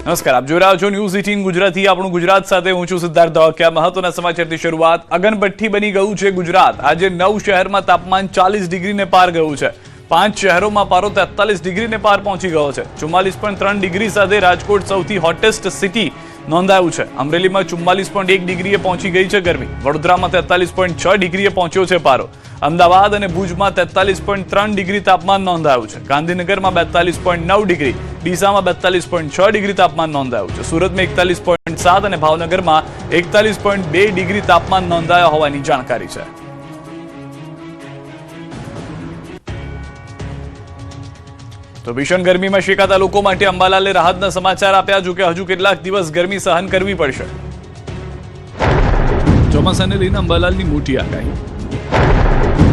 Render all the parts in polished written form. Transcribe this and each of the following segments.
નમસ્કાર, આપ જોઈ રહ્યા છો ન્યૂઝ 18 ગુજરાતી. આપણું ગુજરાત સાથે હું છું સિદ્ધાર્થ ધોળકિયા. મહત્વના સમાચારથી શરૂઆત. અગનભઠ્ઠી બની ગયું છે ગુજરાત. આજે 9 શહેરમાં તાપમાન 40 ડિગ્રીને પાર ગયું છે. 5 શહેરોમાં પારો 43 ડિગ્રીને પાર પહોંચી ગયો છે. 44.3 ડિગ્રી સાથે રાજકોટ સૌથી હોટેસ્ટ સિટી નોંધાયું છે. અમરેલીમાં 44.1 ડિગ્રીએ પહોંચી ગઈ છે ગરમી. વડોદરામાં 43.6 ડિગ્રીએ પહોંચ્યો છે પારો. અમદાવાદ અને ભુજમાં 43.3 ડિગ્રી તાપમાન નોંધાયું છે. ગાંધીનગરમાં 42.9 ડિગ્રી, ડીસામાં 42.6 ડિગ્રી તાપમાન નોંધાયું છે. સુરતમાં 41.7 અને ભાવનગરમાં 41.2 ડિગ્રી તાપમાન નોંધાયા હોવાની જાણકારી છે. તો ભીષણ ગરમીમાં શેકાતા લોકો માટે અંબાલાલે રાહતના સમાચાર આપ્યા. જો કે હજુ કેટલાક દિવસ ગરમી સહન કરવી પડશે. ચોમાસાને લઈને અંબાલાલની મોટી આગાહી.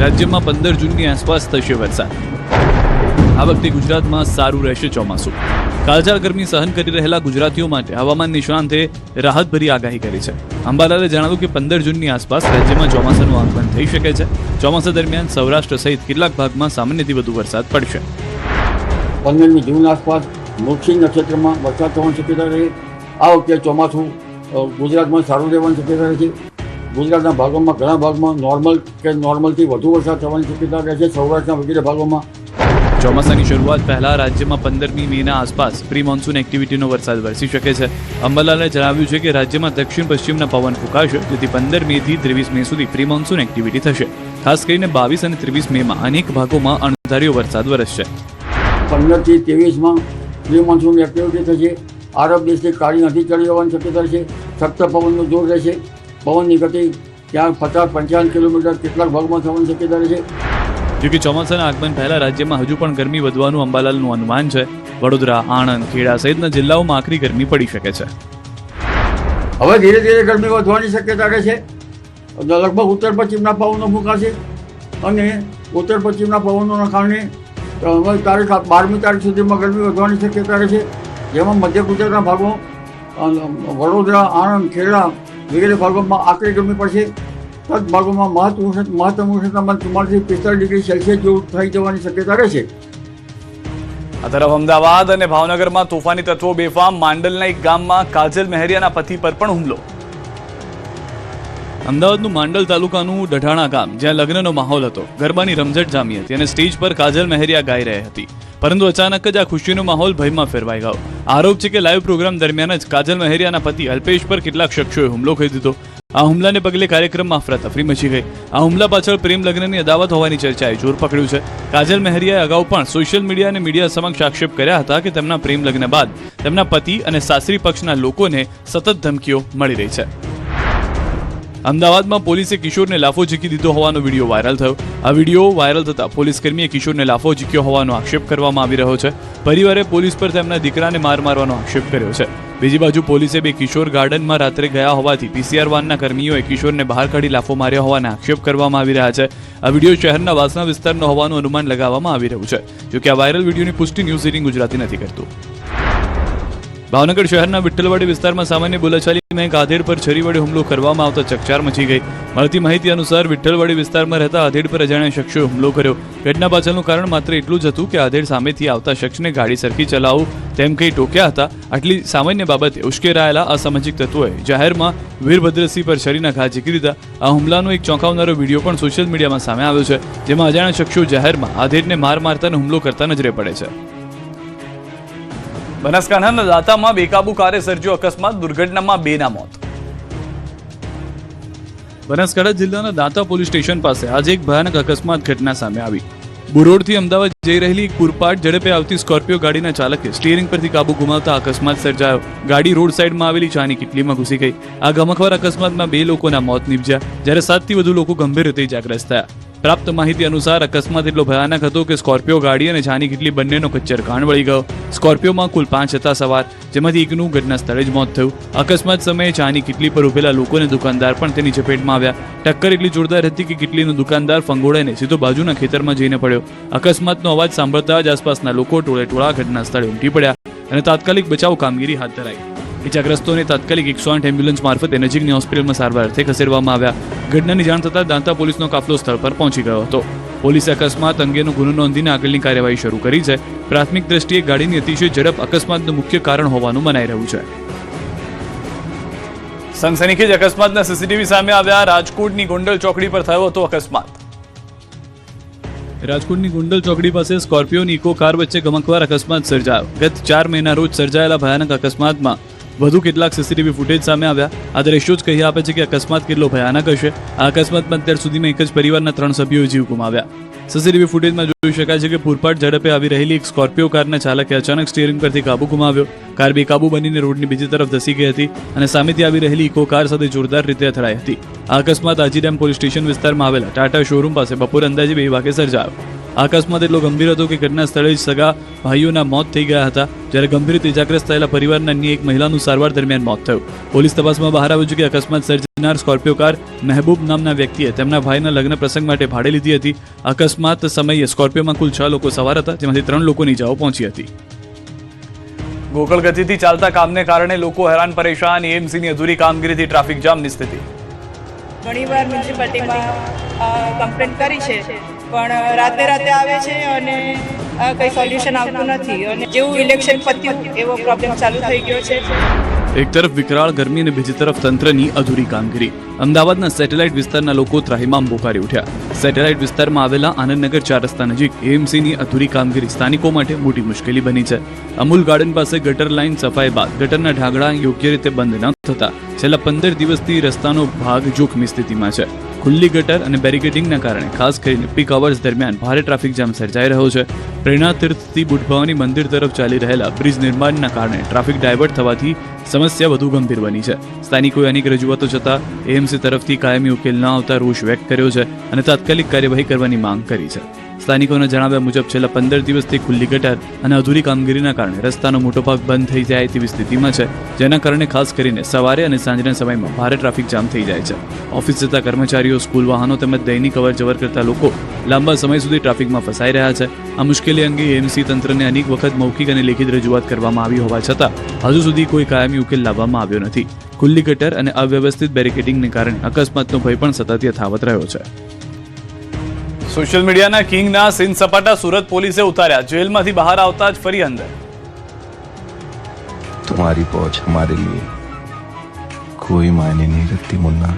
રાજ્યમાં 15 જૂનની આસપાસ થશે વરસાદ. આ વખતે ગુજરાતમાં સારું રહેશે ચોમાસું. કાળઝાળ ગરમી સહન કરી રહેલા ગુજરાતીઓ માટે હવામાન નિષ્ણાંતે રાહતભરી આગાહી કરી છે. અંબાલાલે જણાવ્યું કે 15 જૂનની આસપાસ રાજ્યમાં ચોમાસાનું આગમન થઈ શકે છે. ચોમાસા દરમિયાન સૌરાષ્ટ્ર સહિત કેટલાક ભાગમાં સામાન્યથી વધુ વરસાદ પડશે. 15મી જૂન આસપાસ મૃગશિર નક્ષત્રમાં વરસાદ થવાની શક્યતા રહે. આ વખતે ચોમાસું ગુજરાતમાં સારું રહેવાની શક્યતા રહે છે. ગુજરાતના ભાગોમાં ઘણા ભાગમાં નોર્મલ કે નોર્મલથી વધુ વરસાદ થવાની શક્યતા રહે છે. સૌરાષ્ટ્રના વગેરે ભાગોમાં ચોમાસાની શરૂઆત પહેલા રાજ્યમાં 15મી મેના આસપાસ પ્રી મોન્સૂન એક્ટિવિટીનો વરસાદ વરસી શકે છે. અંબાલાલે જણાવ્યું છે કે રાજ્યમાં દક્ષિણ પશ્ચિમના પવન ફૂંકાશે, જેથી 15 મેથી 23 મે સુધી પ્રી મોન્સૂન એક્ટિવિટી થશે. ખાસ કરીને 22 અને 23 મેમાં અનેક ભાગોમાં અણધાર્યો વરસાદ વરસશે. 15 થી 23માં પ્રી મોન્સૂન એક્ટિવિટી થશે. આરબ દેશની કાળી નદી ચડી જવાની શક્યતા છે. સખ્ત પવનનું જોર રહેશે. પવનની ગતિ ત્યાં 50-55 કિલોમીટર કેટલાક ભાગમાં થવાની શક્યતા રહેશે. જોકે ચોમાસાના આગમન પહેલા રાજ્યમાં હજુ પણ ગરમી વધવાનું અંબાલાલનું અનુમાન છે. વડોદરા, આણંદ, ખેડા સહિતના જિલ્લાઓમાં આકરી ગરમી પડી શકે છે. હવે ધીરે ધીરે ગરમી વધવાની શક્યતા રહેશે. લગભગ ઉત્તર પશ્ચિમના પવનો ફૂંકાશે અને ઉત્તર પશ્ચિમના પવનોના કારણે તારીખ 12મી તારીખ સુધીમાં ગરમી વધવાની શક્યતા રહેશે. જેમાં મધ્ય ગુજરાતના ભાગો વડોદરા, આણંદ, ખેડા વગેરે ભાગોમાં આકરી ગરમી પડશે. તદ ભાગોમાં મહત્તમ ઉષ્ણતામાન 44 થી 45 ડિગ્રી સેલ્સિયસ જેવું થઈ જવાની શક્યતા રહેશે. આ તરફ અમદાવાદ અને ભાવનગરમાં તોફાની તત્વો બેફામ. માંડલના એક ગામમાં કાજલ મહેરિયાના પતિ પર પણ હુમલો. અમદાવાદનું માંડલ તાલુકાનું ડઢાણા ગામ, જ્યાં લગ્નનો માહોલ હતો, ગરબાની રમઝટ જામી હતી અને સ્ટેજ પર કાજલ મહેરિયા ગાઈ રહી હતી. પરંતુ અચાનક જ આ ખુશીનો માહોલ ભયમાં ફેરવાઈ ગયો. આરોપ છે કે લાઈવ પ્રોગ્રામ દરમિયાન જ કાજલ મહેરિયાના પતિ અલ્પેશ પર કેટલાક શખ્સોએ હુમલો કરી દીધો. આ હુમલાને પગલે કાર્યક્રમમાં અફરાતફરી મચી ગઈ. આ હુમલા પાછળ પ્રેમ લગ્નની અદાવત હોવાની ચર્ચાએ જોર પકડ્યું છે. કાજલ મહેરિયાએ અગાઉ પણ સોશિયલ મીડિયા અને મીડિયા સમક્ષ આક્ષેપ કર્યા હતા કે તેમના પ્રેમ લગ્ન બાદ તેમના પતિ અને સાસરી પક્ષના લોકોને સતત ધમકીઓ મળી રહી છે. અમદાવાદમાં પોલીસે કિશોરને લાફો ઝીકી દીધો હોવાનો વિડીયો વાયરલ થયો. આ વિડીયો વાયરલ થતા પોલીસ કર્મીએ કિશોરને લાફો ઝીક્યો હોવાનો આક્ષેપ કરવામાં આવી રહ્યો છે. પરિવારે પોલીસ પર તેમના દીકરાને મારવાનો આક્ષેપ કર્યો છે. બીજી બાજુ પોલીસે બે કિશોર ગાર્ડનમાં રાત્રે ગયા હોવાથી પીસીઆર વાનના કર્મીઓએ કિશોરને બહાર કાઢી લાફો માર્યા હોવાના આક્ષેપ કરવામાં આવી રહ્યા છે. આ વિડીયો શહેરના વાસણા વિસ્તારનો હોવાનું અનુમાન લગાવવામાં આવી રહ્યું છે. જોકે આ વાયરલ વિડીયોની પુષ્ટિ ન્યૂઝ 18 ગુજરાતી નથી કરતું. ભાવનગર શહેરના વિઠ્ઠલવાડી વિસ્તારમાં સામાન્ય બોલાચાલીમાં એક આધેડ પર છરી વડે હુમલો કરવામાં આવતા ચકચાર મચી ગઈ. મળતી માહિતી અનુસાર વિઠ્ઠલવાડી વિસ્તારમાં રહેતા આધેડ પર અજાણ્યા શખ્સોએ હુમલો કર્યો. ઘટના પાછળનું કારણ માત્ર એટલું જ હતું કે આધેડ સામેથી આવતા શખ્સને ગાડી સરખી ચલાવો તેમ કહી ટોક્યા હતા. આટલી સામાન્ય બાબતે ઉશ્કેરાયેલા અસામાજિક તત્વોએ જાહેરમાં વીરભદ્રસિંહ પર છરીના ઘા ઝીકી દીધા. આ હુમલાનો એક ચોંકાવનારો વિડીયો પણ સોશિયલ મીડિયામાં સામે આવ્યો છે, જેમાં અજાણ્યા શખ્સો જાહેરમાં આધેડને માર મારતા હુમલો કરતા નજરે પડે છે. બનાસકાંઠાના દાંતામાં બેકાબુ કારે સર્જ્યો અકસ્માત. દુર્ઘટનામાં 2ના મોત. બનાસકાંઠા જિલ્લાના દાંતા પોલીસ સ્ટેશન પાસે આજે એક ભયાનક અકસ્માત ઘટના સામે આવી. બુરોડથી અમદાવાદ જઈ રહેલી એક પૂરપાટ ઝડપે આવતી સ્કોર્પિયો ગાડીના ચાલકે સ્ટીયરિંગ પરથી કાબુ ગુમાવતા અકસ્માત સર્જાયો. ગાડી રોડ સાઈડમાં આવેલી ચાની કિટલીમાં ઘૂસી ગઈ. આ ગમખ્વાર અકસ્માતમાં 2 લોકોના મોત નીપજ્યા, જ્યારે 7થી વધુ લોકો ગંભીર રીતે ઇજાગ્રસ્ત થયા. પ્રાપ્ત માહિતી અનુસાર અકસ્માત એટલો ભયાનક હતો કે સ્કોર્પિયો ગાડી અને ચાની કિટલી બંનેનો કચ્ચર કાન વળી ગયો. સ્કોર્પિયોમાં કુલ 5 હતા સવાર, જેમાંથી એકનું ઘટના સ્થળે જ મોત થયું. અકસ્માત સમયે ચાની કિટલી પર ઉભેલા લોકો અને દુકાનદાર પણ તેની ચપેટમાં આવ્યા. ટક્કર એટલી જોરદાર હતી કે કિટલીનો દુકાનદાર ફંગોળાઈને સીધો બાજુના ખેતરમાં જઈને પડ્યો. અકસ્માતનો અવાજ સાંભળતા જ આસપાસના લોકો ટોળે ઘટના સ્થળે ઉમટી પડ્યા અને તાત્કાલિક બચાવ કામગીરી હાથ ધરાઈ. ઇજાગ્રસ્તોને તાત્કાલિક 108 એમ્બ્યુલન્સ મારફતે નજીકની હોસ્પિટલમાં સારવાર અર્થે ખસેડવામાં આવ્યા. ઘટનાની જાણ થતાં દાંતા પોલીસનો કાફલો સ્થળ પર પહોંચી ગયો હતો. પોલીસે અકસ્માત અંગેનો ગુનો નોંધીને આગળની કાર્યવાહી શરૂ કરી છે. પ્રાથમિક દ્રષ્ટિએ ગાડીની અતિશય ઝડપ અકસ્માતનું મુખ્ય કારણ હોવાનું મનાઈ રહ્યું છે. સનસનીખેજ અકસ્માતના સીસીટીવી સામે આવ્યા. રાજકોટની ગોંડલ ચોકડી પર થયો હતો અકસ્માત. રાજકોટની ગોંડલ ચોકડી પાસે સ્કોર્પિયો અને ઇકો કાર વચ્ચે ગમખ્વાર અકસ્માત સર્જાયો. ગત 4 મેના રોજ સર્જાયેલા ભયાનક અકસ્માતમાં વધુ કેટલાક સીસીટીવી ફૂટેજ સામે આવ્યા. આ દ્રશ્યો જ કહી આપે છે કે અકસ્માત કેટલો ભયાનક હશે. આ અકસ્માતમાં અત્યાર સુધીમાં એક જ પરિવારના 3 સભ્યોએ જીવ ગુમાવ્યા. સીસીટીવી ફૂટેજમાં જોઈ શકાય છે કે પૂરપાટ ઝડપે આવી રહેલી એક સ્કોર્પિયો કારના ચાલકે અચાનક સ્ટીયરિંગ પરથી કાબુ ગુમાવ્યો. કાર બેકાબુ બનીને રોડની બીજી તરફ ધસી ગઈ હતી અને સામેથી આવી રહેલી ઇકો કાર સાથે જોરદાર રીતે અથડાઈ હતી. આ અકસ્માત આજીડેમ પોલીસ સ્ટેશન વિસ્તારમાં આવેલા ટાટા શોરૂમ પાસે બપોર અંદાજે 2 વાગે સર્જાયો. આ અકસ્માત એટલો ગંભીર હતો કે ઘટના સ્થળે જ સગા ભાઈઓના મોત થઈ ગયા હતા, જ્યારે ગંભીર રીતે ઇજાગ્રસ્ત થયેલા પરિવારના અન્ય એક મહિલાનું સારવાર દરમિયાન મોત થયું. પોલીસ તપાસમાં બહાર આવ્યું છે કે અકસ્માત સર્જનાર સ્કોર્પિયો કાર મહેબૂબ નામના વ્યક્તિએ તેમના ભાઈના લગ્ન પ્રસંગ માટે ભાડે લીધી હતી. અકસ્માત સમયે સ્કોર્પિયોમાં કુલ 6 લોકો સવાર હતા, જેમાંથી 3 લોકોની ઇજાઓ પહોંચી હતી. ગોકળ ગતિથી ચાલતા કામને કારણે લોકો હેરાન પરેશાન. એએમસીની અધૂરી કામગીરીથી ટ્રાફિક જામની સ્થિતિ. ઘણીવાર મ્યુનિસિપાલિટીમાં કમ્પ્લેન કરી છે, પણ રાતે આવે છે અને કંઈ સોલ્યુશન આવતું નથી. અને જેવું ઇલેક્શન પત્યું એવો પ્રોબ્લેમ ચાલુ થઈ ગયો છે. એક તરફ વિકરાળ ગરમી અને બીજી તરફ તંત્રની અધૂરી કામગીરી. અમદાવાદના સેટેલાઇટ વિસ્તારના લોકો ત્રાહિમામ પોકારી ઉઠ્યા. સેટેલાઇટ વિસ્તારમાં આવેલા આનંદનગર 4 રસ્તા નજીક એએમસીની અધૂરી કામગીરી સ્થાનિકો માટે મોટી મુશ્કેલી બની છે. અમૂલ ગાર્ડન પાસે ગટર લાઇન સફાઈ બાદ ગટરના ઢાંકણા યોગ્ય રીતે બંધ ન થતા છેલ્લા 15 દિવસથી રસ્તાનો ભાગ જોખમી સ્થિતિમાં છે. ખુલ્લી ગટર અને બેરિકેડિંગના કારણે ખાસ કરીને પીક અવર્સ દરમિયાન ભારે ટ્રાફિક જામ સર્જાઈ રહ્યો છે. પ્રેરણા તીર્થથી બુઢભવાની મંદિર તરફ ચાલી રહેલા બ્રિજ નિર્માણના કારણે ટ્રાફિક ડાયવર્ટ થવાથી સમસ્યા વધુ ગંભીર બની છે. સ્થાનિકોએ અનેક રજૂઆતો છતાં એએમસી તરફથી કાયમી ઉકેલ ન આવતા રોષ વ્યક્ત કર્યો છે અને તાત્કાલિક કાર્યવાહી કરવાની માંગ કરી છે. સ્થાનિકોના જણાવ્યા મુજબ છેલ્લા 15 દિવસથી ખુલ્લી ગટર અને અધૂરી કામગીરીના કારણે રસ્તાનો મોટો ભાગ બંધ થઈ જાય તેવી સ્થિતિમાં છે, જેના કારણે ખાસ કરીને સવારે અને સાંજના સમયમાં ભારે ટ્રાફિક જામ થઈ જાય છે. ઓફિસ જતા કર્મચારીઓ, સ્કૂલ વાહનો તેમજ દૈનિક અવરજવર કરતા લોકો લાંબા સમય સુધી ટ્રાફિકમાં ફસાઈ રહ્યા છે. આ મુશ્કેલી અંગે એએમસી તંત્રને અનેક વખત મૌખિક અને લેખિત રજૂઆત કરવામાં આવી હોવા છતાં હજુ સુધી કોઈ કાયમી ઉકેલ લાવવામાં આવ્યો નથી. ખુલ્લી ગટર અને અવ્યવસ્થિત બેરિકેડિંગને કારણે અકસ્માતનો ભય પણ સતત યથાવત રહ્યો છે. સોશિયલ મીડિયાના કિંગના સીન સપાટા સુરત પોલીસે ઉતાર્યા. જેલમાંથી બહાર આવતા જ ફરી અંદર. तुम्हारी पहुंच हमारे लिए कोई मायने नहीं रखती मुन्ना.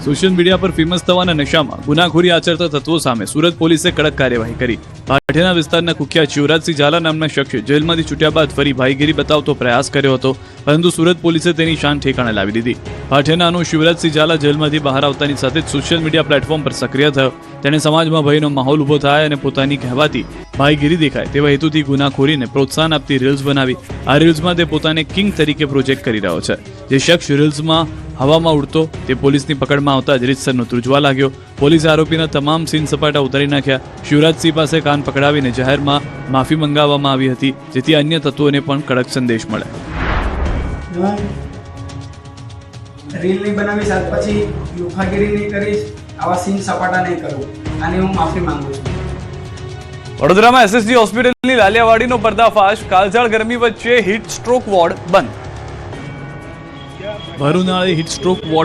સોશિયલ મીડિયા પર ફેમસ થવાના નશામાં ગુનાખોરી આચરતા તત્વો સામે સુરત પોલીસે કડક કાર્યવાહી કરી. પાઠેના વિસ્તારના કુખ્યાત શિવરાજસિંહ ઝાલા નામના શખ્સે જેલમાંથી છૂટ્યા બાદ ફરી ભાઈગીરી બતાવતો પ્રયાસ કર્યો હતો, પરંતુ સુરત પોલીસે તેની શાન ઠેકાણે લાવી દીધી. પાઠેનાનો શિવરાજસિંહ ઝાલા જેલમાંથી બહાર આવતાની સાથે જ સોશિયલ મીડિયા પ્લેટફોર્મ પર સક્રિય થયો. તેણે સમાજમાં ભયનો માહોલ ઊભો થાય અને પોતાની કહેવાતી ભાઈગીરી દેખાય તેવા હેતુથી ગુનાખોરીને પ્રોત્સાહન આપતી રીલ્સ બનાવી. આ રીલ્સમાં તે પોતાને કિંગ તરીકે પ્રોજેક્ટ કરી રહ્યો છે. જે શખ્સ રીલ્સમાં હવામાં ઉડતો તે પોલીસની પકડમાં આવતા જ રીતસરનો ધ્રુજવા લાગ્યો. પોલીસે આરોપીના તમામ સીન સપાટા ઉતારી નાખ્યા. શિવરાજસિંહ પાસે કાન પકડાવીને જાહેરમાં માફી મંગાવવામાં આવી હતી, જેથી અન્ય તત્વોને પણ કડક સંદેશ મળે. રીલ નહીં બનાવીશ, આજ પછી લુખાગીરી નહીં કરીશ, આવા સીન સપાટા નહીં કરું, આની હું માફી માંગુ છું. વડોદરામાં એસએસજી હોસ્પિટલની લાલિયાવાડીનો પર્દાફાશ. કાળઝાળ ગરમી વચ્ચે હીટ સ્ટ્રોક વોર્ડ બંધ. ભર ઉનાળે હીટ સ્ટ્રોક વોર્ડ